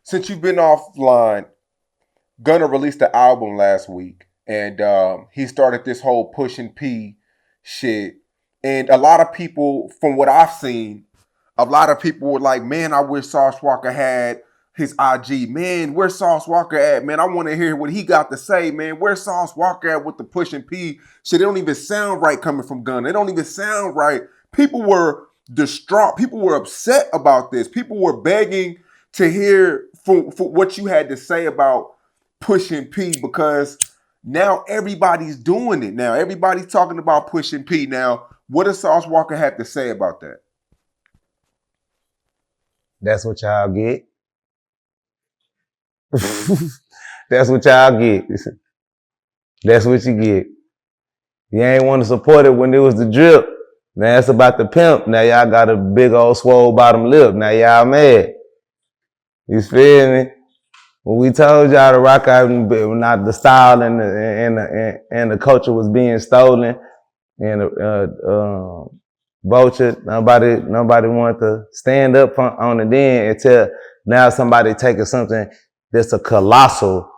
Since you've been offline, Gunna released the album last week, and he started this whole pushing P shit. And a lot of people, from what I've seen, a lot of people were like, "Man, I wish Sauce Walka had his IG. Man, where's Sauce Walka at? Man, I want to hear what he got to say. Man, where's Sauce Walka at with the pushing P shit? It don't even sound right coming from Gunna. It don't even sound right." People were distraught. People were upset about this. People were begging to hear for what you had to say about pushing P, because now everybody's doing it. Now everybody's talking about pushing P. Now, what does Sauce Walka have to say about that? That's what y'all get. That's what y'all get. That's what you get. You ain't want to support it when it was the drip. Now it's about the pimp. Now y'all got a big old swole bottom lip. Now y'all mad. You feel me? When we told y'all to rock out, not the style and the culture was being stolen and vulture, nobody wanted to stand up on it then until now somebody taking something that's a colossal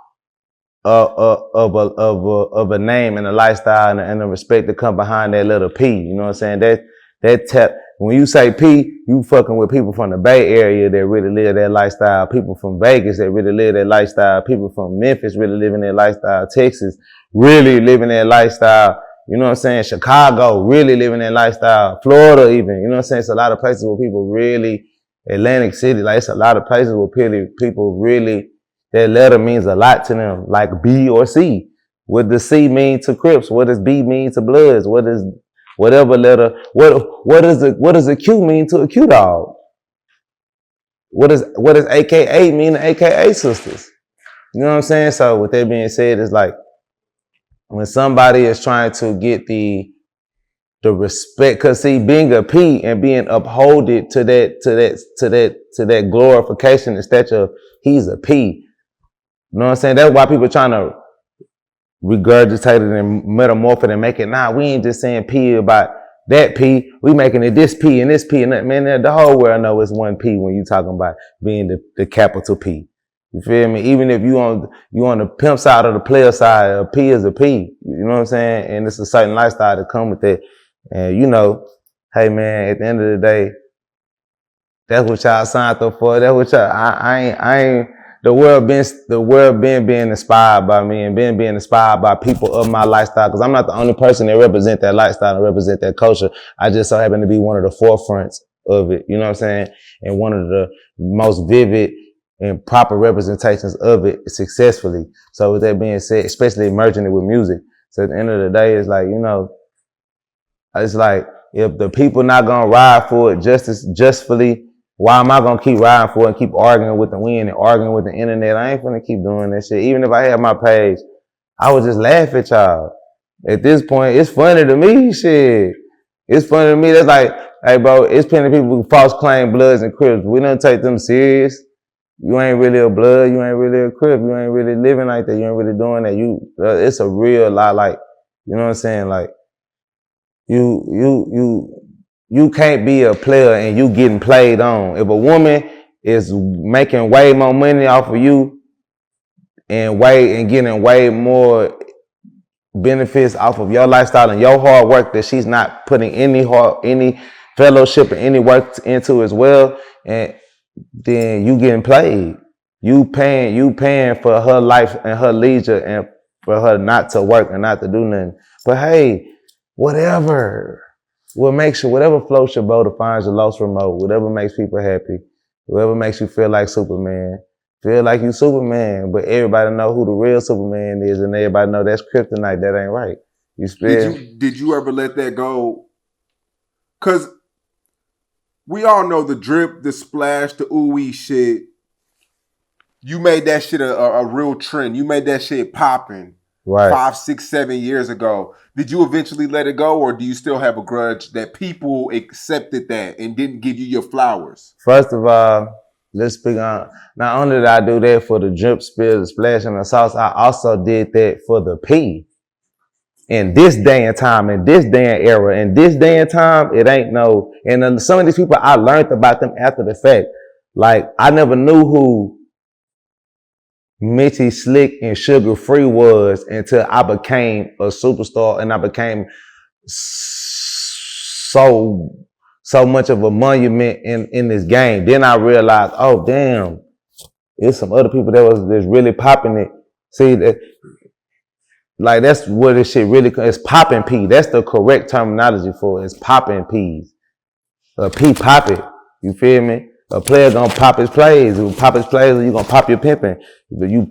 of a name and a lifestyle and the respect to come behind that little P. You know what I'm saying? When you say P, you fucking with people from the Bay Area that really live that lifestyle, people from Vegas that really live that lifestyle, people from Memphis really living that lifestyle, Texas really living that lifestyle, you know what I'm saying? Chicago really living that lifestyle, Florida even, you know what I'm saying? It's a lot of places where people really, Atlantic City, like it's a lot of places where people really, that letter means a lot to them, like B or C. What does C mean to Crips? What does B mean to Bloods? What does whatever letter, what does a Q mean to a Q dog? What does AKA mean to AKA sisters? You know what I'm saying? So with that being said, it's like when somebody is trying to get the respect, cause see, being a P and being upholded to that glorification and stature of he's a P. You know what I'm saying? That's why people trying to regurgitate it and metamorph it and make it, nah, we ain't just saying P about that P, we making it this P and this P and that. Man, the whole world know it's one P when you talking about being the capital P. You feel me? Even if you on the pimp side or the player side, a P is a P. You know what I'm saying? And it's a certain lifestyle that come with it. And you know, hey man, at the end of the day, that's what y'all signed up for. That's what y'all, I ain't, the world been being inspired by me and being inspired by people of my lifestyle, because I'm not the only person that represent that lifestyle and represent that culture. I just so happen to be one of the forefronts of it, you know what I'm saying? And one of the most vivid and proper representations of it successfully. So with that being said, especially merging it with music. So at the end of the day, it's like, you know, it's like, if the people not gonna ride for it justly, why am I gonna keep riding for it and keep arguing with the wind and arguing with the internet? I ain't gonna keep doing that shit. Even if I had my page, I would just laugh at y'all. At this point, it's funny to me, shit. It's funny to me. That's like, hey bro, it's plenty of people who false claim Bloods and Crips. We don't take them serious. You ain't really a Blood. You ain't really a Crip. You ain't really living like that. You ain't really doing that. It's a real lot, like, you know what I'm saying? Like, you can't be a player and you getting played on. If a woman is making way more money off of you and getting way more benefits off of your lifestyle and your hard work that she's not putting any fellowship or any work into as well, and then you getting played. You paying for her life and her leisure and for her not to work and not to do nothing. But hey, whatever floats your boat or finds your lost remote, whatever makes people happy, whatever makes you feel like Superman, feel like you Superman, but everybody know who the real Superman is and everybody know that's kryptonite. That ain't right. Did you ever let that go? Cause we all know the drip, the splash, the ooey shit. You made that shit a real trend. You made that shit popping. Right. 5, 6, 7 years ago. Did you eventually let it go, or do you still have a grudge that people accepted that and didn't give you your flowers? First of all, let's speak on, not only did I do that for the drip, spill, the splash, and the sauce, I also did that for the P. in this day and time, in this day and era, in this day and time, it ain't no. And some of these people, I learned about them after the fact. Like, I never knew who Mitty Slick and Sugar Free was until I became a superstar and I became so much of a monument in this game. Then I realized, oh damn, there's some other people that's really popping it. See that, like, that's what this shit really is. Popping P. That's the correct terminology for it. It's popping P's. A P pop it. You feel me? A player gonna pop his plays. You pop his plays, you gonna pop your pimping.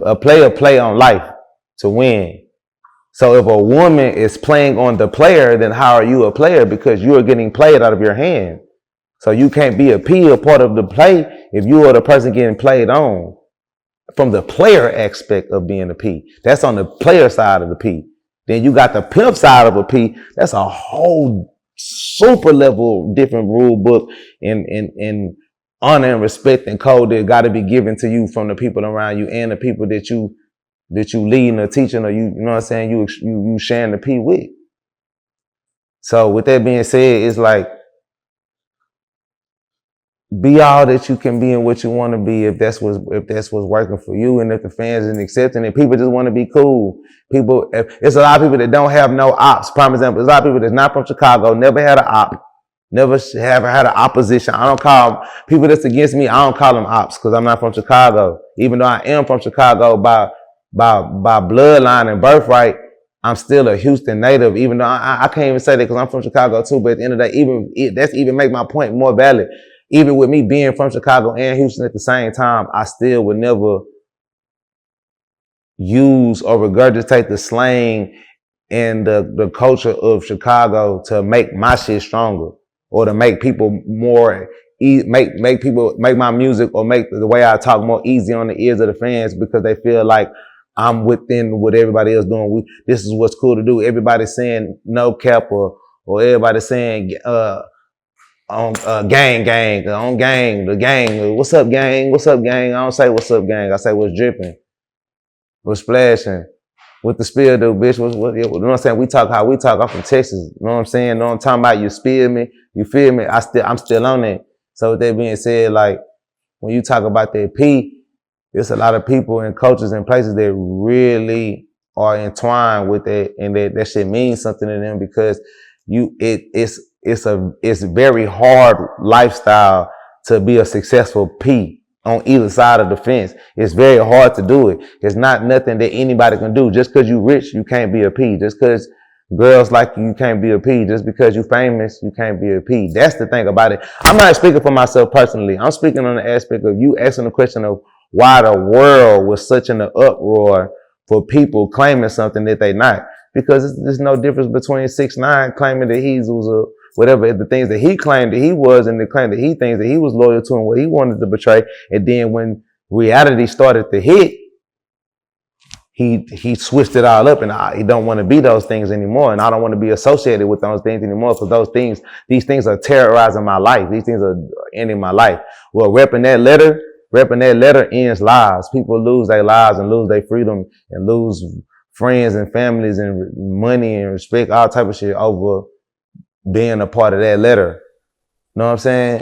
A player play on life to win. So if a woman is playing on the player, then how are you a player? Because you are getting played out of your hand. So you can't be a P, a part of the play, if you are the person getting played on. From the player aspect of being a P. That's on the player side of the P. Then you got the pimp side of a P. That's a whole super level different rule book and honor and respect and code that got to be given to you from the people around you and the people that you leading or teaching, or you know what I'm saying, you sharing the P with. So with that being said, it's like, be all that you can be and what you want to be, if that's what's working for you, and if the fans isn't accepting it. People just want to be cool. It's a lot of people that don't have no ops. Prime example, there's a lot of people that's not from Chicago, never had an op, never had an opposition. I don't call people that's against me, I don't call them ops because I'm not from Chicago. Even though I am from Chicago by bloodline and birthright, I'm still a Houston native, even though I can't even say that because I'm from Chicago too. But at the end of the day, that's even make my point more valid. Even with me being from Chicago and Houston at the same time, I still would never use or regurgitate the slang and the culture of Chicago to make my shit stronger, or to make people more, make my music or make the way I talk more easy on the ears of the fans, because they feel like I'm within what everybody else doing. This is what's cool to do. Everybody's saying no cap, or everybody's saying on gang, on gang, the gang. What's up, gang? What's up, gang? I don't say what's up, gang. I say what's dripping, what's splashing, what the spill do, bitch. You know what I'm saying? We talk how we talk. I'm from Texas. You know what I'm saying? You know what I'm talking about? You spill me, you feel me? I'm still on it. So with that being said, like, when you talk about that P, there's a lot of people and cultures and places that really are entwined with it, and that shit means something to them, because it's a very hard lifestyle to be a successful P on either side of the fence. It's very hard to do it. It's not nothing that anybody can do. Just because you rich, you can't be a P. Just because girls like you can't be a P. Just because you famous, you can't be a P. That's the thing about it. I'm not speaking for myself personally. I'm speaking on the aspect of you asking the question of why the world was such an uproar for people claiming something that they not. Because there's no difference between 6ix9ine claiming that he was a whatever, the things that he claimed that he was, and the claim that he thinks that he was loyal to and what he wanted to portray. And then when reality started to hit, he switched it all up, and he don't want to be those things anymore. And I don't want to be associated with those things anymore, because these things are terrorizing my life. These things are ending my life. Well, repping that letter ends lives. People lose their lives and lose their freedom and lose friends and families and money and respect, all type of shit over being a part of that letter. Know what I'm saying?